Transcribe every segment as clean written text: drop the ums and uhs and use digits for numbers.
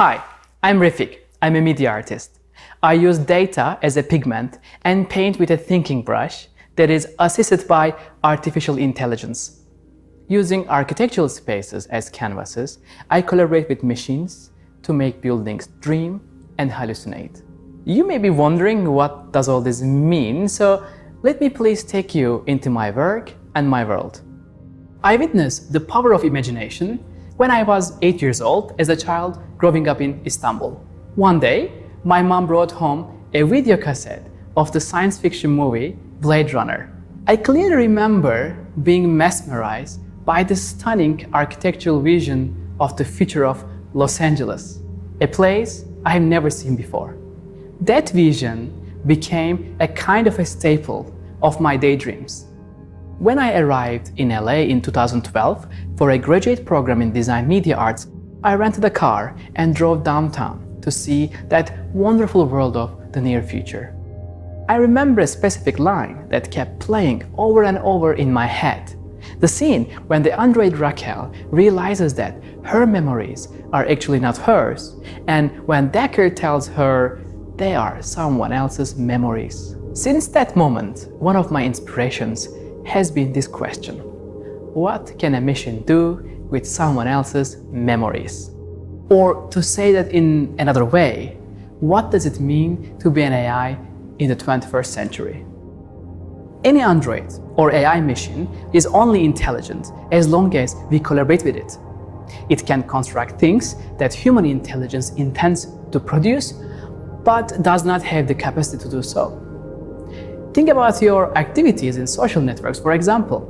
Hi, I'm Refik. I'm a media artist. I use data as a pigment and paint with a thinking brush that is assisted by artificial intelligence. Using architectural spaces as canvases, I collaborate with machines to make buildings dream and hallucinate. You may be wondering what does all this mean, so let me please take you into my work and my world. I witnessed the power of imagination when I was 8 years old as a child growing up in Istanbul. One day, my mom brought home a video cassette of the science fiction movie Blade Runner. I clearly remember being mesmerized by the stunning architectural vision of the future of Los Angeles, a place I have never seen before. That vision became a kind of a staple of my daydreams. When I arrived in LA in 2012 for a graduate program in design media arts, I rented a car and drove downtown to see that wonderful world of the near future. I remember a specific line that kept playing over and over in my head. The scene when the android Raquel realizes that her memories are actually not hers, and when Decker tells her they are someone else's memories. Since that moment, one of my inspirations has been this question: what can a machine do with someone else's memories? Or to say that in another way, what does it mean to be an AI in the 21st century? Any android or AI machine is only intelligent as long as we collaborate with it. It can construct things that human intelligence intends to produce, but does not have the capacity to do so. Think about your activities in social networks, for example.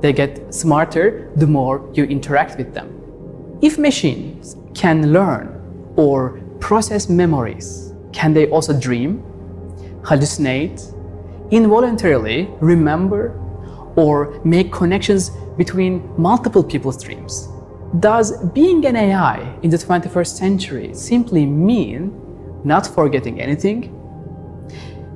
They get smarter the more you interact with them. If machines can learn or process memories, can they also dream, hallucinate, involuntarily remember, or make connections between multiple people's dreams? Does being an AI in the 21st century simply mean not forgetting anything?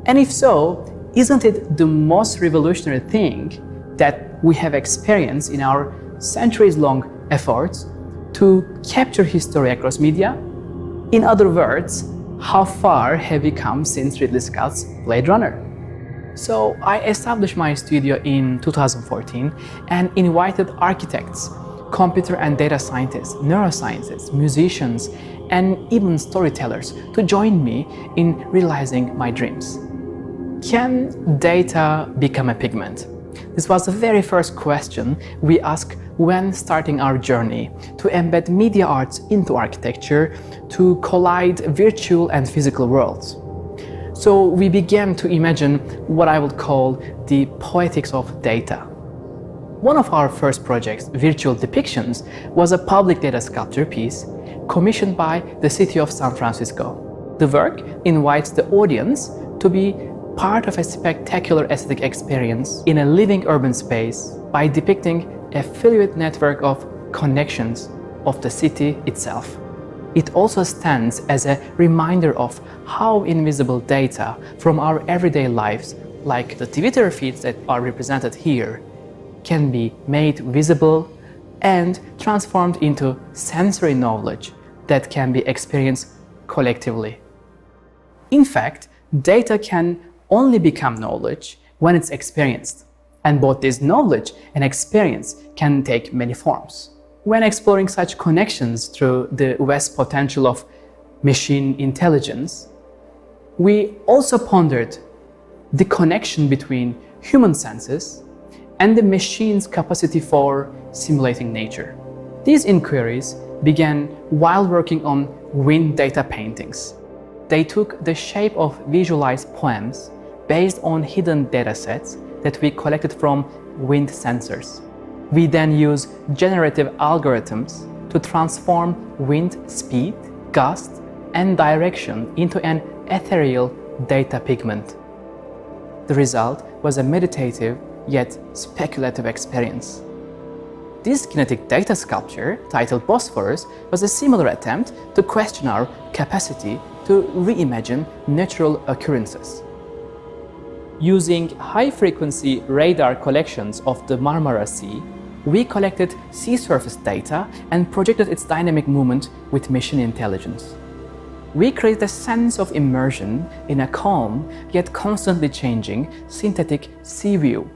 And if so, isn't it the most revolutionary thing that we have experienced in our centuries-long efforts to capture history across media? In other words, how far have we come since Ridley Scott's Blade Runner? So I established my studio in 2014 and invited architects, computer and data scientists, neuroscientists, musicians, and even storytellers to join me in realizing my dreams. Can data become a pigment? This was the very first question we asked when starting our journey to embed media arts into architecture to collide virtual and physical worlds. So we began to imagine what I would call the poetics of data. One of our first projects, Virtual Depictions, was a public data sculpture piece commissioned by the city of San Francisco. The work invites the audience to be part of a spectacular aesthetic experience in a living urban space by depicting a fluid network of connections of the city itself. It also stands as a reminder of how invisible data from our everyday lives, like the Twitter feeds that are represented here, can be made visible and transformed into sensory knowledge that can be experienced collectively. In fact, data can only become knowledge when it's experienced, and both this knowledge and experience can take many forms. When exploring such connections through the vast potential of machine intelligence, we also pondered the connection between human senses and the machine's capacity for simulating nature. These inquiries began while working on wind data paintings. They took the shape of visualized poems based on hidden datasets that we collected from wind sensors. We then use generative algorithms to transform wind speed, gust, and direction into an ethereal data pigment. The result was a meditative yet speculative experience. This kinetic data sculpture, titled Bosphorus, was a similar attempt to question our capacity to reimagine natural occurrences. Using high-frequency radar collections of the Marmara Sea, we collected sea surface data and projected its dynamic movement with machine intelligence. We created a sense of immersion in a calm yet constantly changing synthetic sea view.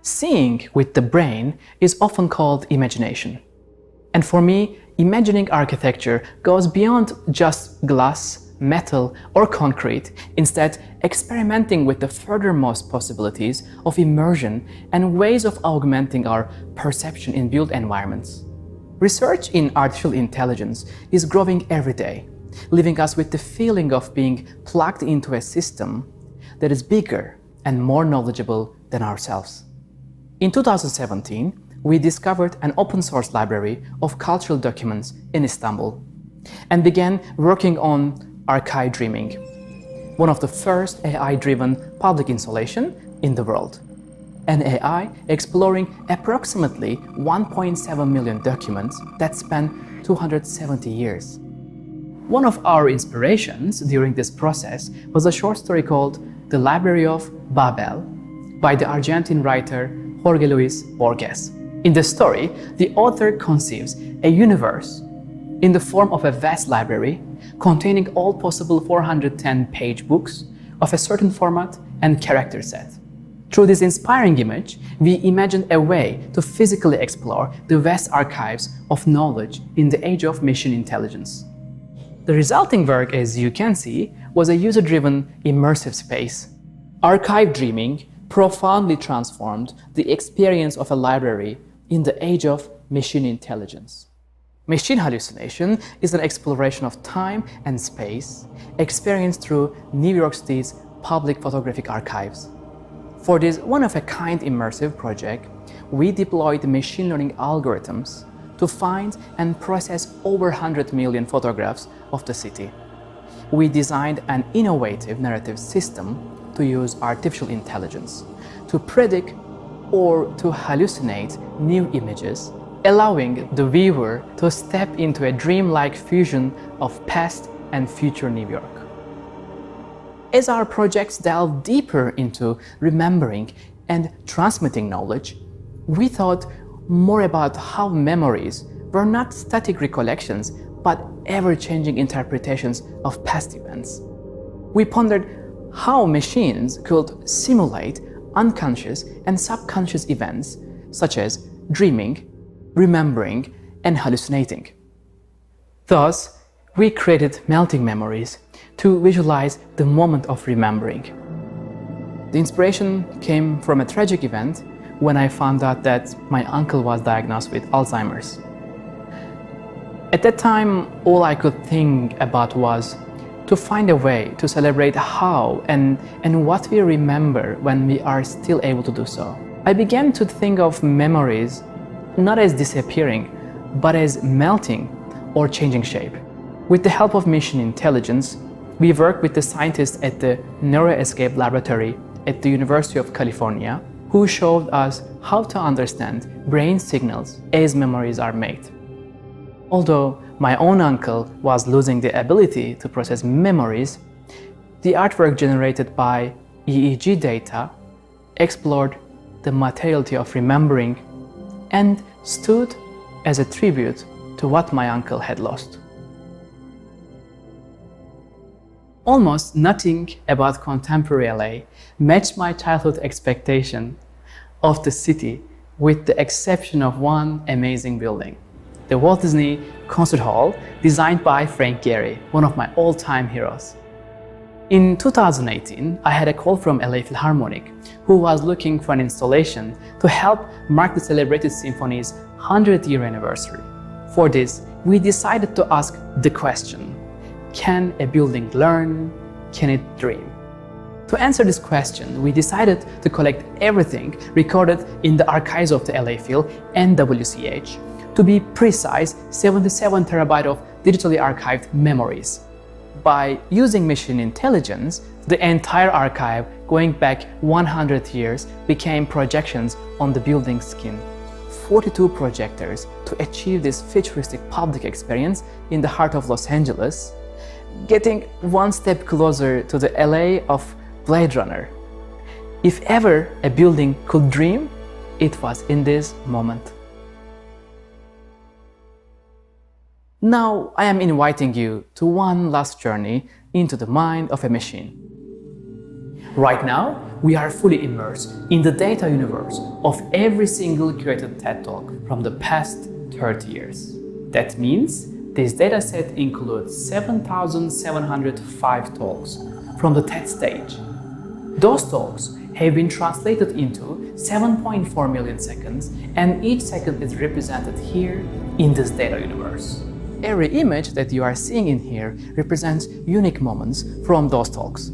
Seeing with the brain is often called imagination. And for me, imagining architecture goes beyond just glass, metal, or concrete, instead experimenting with the furthermost possibilities of immersion and ways of augmenting our perception in built environments. Research in artificial intelligence is growing every day, leaving us with the feeling of being plugged into a system that is bigger and more knowledgeable than ourselves. In 2017, we discovered an open-source library of cultural documents in Istanbul and began working on Archive Dreaming, one of the first AI-driven public installations in the world. An AI exploring approximately 1.7 million documents that span 270 years. One of our inspirations during this process was a short story called The Library of Babel by the Argentine writer Jorge Luis Borges. In the story, the author conceives a universe in the form of a vast library containing all possible 410-page books of a certain format and character set. Through this inspiring image, we imagined a way to physically explore the vast archives of knowledge in the age of machine intelligence. The resulting work, as you can see, was a user-driven, immersive space. Archive Dreaming profoundly transformed the experience of a library in the age of machine intelligence. Machine hallucination is an exploration of time and space experienced through New York City's public photographic archives. For this one-of-a-kind immersive project, we deployed machine learning algorithms to find and process over 100 million photographs of the city. We designed an innovative narrative system to use artificial intelligence to predict or to hallucinate new images, allowing the viewer to step into a dreamlike fusion of past and future New York. As our projects delve deeper into remembering and transmitting knowledge, we thought more about how memories were not static recollections, but ever-changing interpretations of past events. We pondered how machines could simulate unconscious and subconscious events, such as dreaming, remembering, and hallucinating. Thus, we created melting memories to visualize the moment of remembering. The inspiration came from a tragic event when I found out that my uncle was diagnosed with Alzheimer's. At that time, all I could think about was to find a way to celebrate how and what we remember when we are still able to do so. I began to think of memories not as disappearing, but as melting or changing shape. With the help of machine intelligence, we worked with the scientists at the Neuro-Escape Laboratory at the University of California, who showed us how to understand brain signals as memories are made. Although my own uncle was losing the ability to process memories, the artwork generated by EEG data explored the materiality of remembering and stood as a tribute to what my uncle had lost. Almost nothing about contemporary LA matched my childhood expectation of the city, with the exception of one amazing building, the Walt Disney Concert Hall, designed by Frank Gehry, one of my all-time heroes. In 2018, I had a call from LA Philharmonic, who was looking for an installation to help mark the celebrated symphony's 100th-year anniversary. For this, we decided to ask the question: can a building learn? Can it dream? To answer this question, we decided to collect everything recorded in the archives of the LA Phil and WCH, to be precise, 77 terabytes of digitally archived memories. By using machine intelligence, the entire archive, going back 100 years, became projections on the building's skin. 42 projectors to achieve this futuristic public experience in the heart of Los Angeles, getting one step closer to the LA of Blade Runner. If ever a building could dream, it was in this moment. Now I am inviting you to one last journey into the mind of a machine. Right now, we are fully immersed in the data universe of every single created TED Talk from the past 30 years. That means this dataset includes 7,705 talks from the TED stage. Those talks have been translated into 7.4 million seconds, and each second is represented here in this data universe. Every image that you are seeing in here represents unique moments from those talks.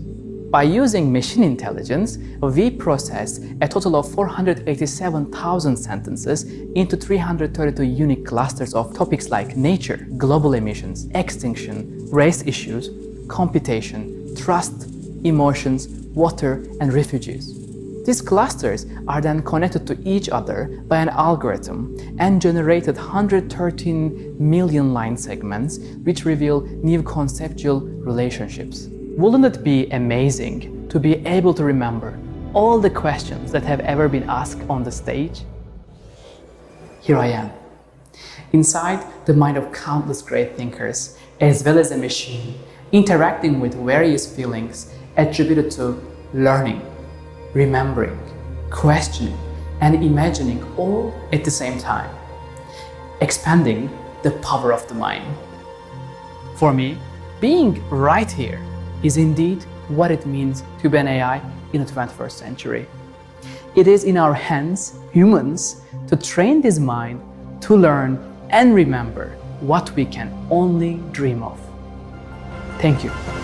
By using machine intelligence, we processed a total of 487,000 sentences into 332 unique clusters of topics like nature, global emissions, extinction, race issues, computation, trust, emotions, water, and refugees. These clusters are then connected to each other by an algorithm and generated 113 million line segments which reveal new conceptual relationships. Wouldn't it be amazing to be able to remember all the questions that have ever been asked on the stage? Here I am, inside the mind of countless great thinkers, as well as a machine, interacting with various feelings attributed to learning, remembering, questioning, and imagining all at the same time, expanding the power of the mind. For me, being right here is indeed what it means to be an AI in the 21st century. It is in our hands, humans, to train this mind to learn and remember what we can only dream of. Thank you.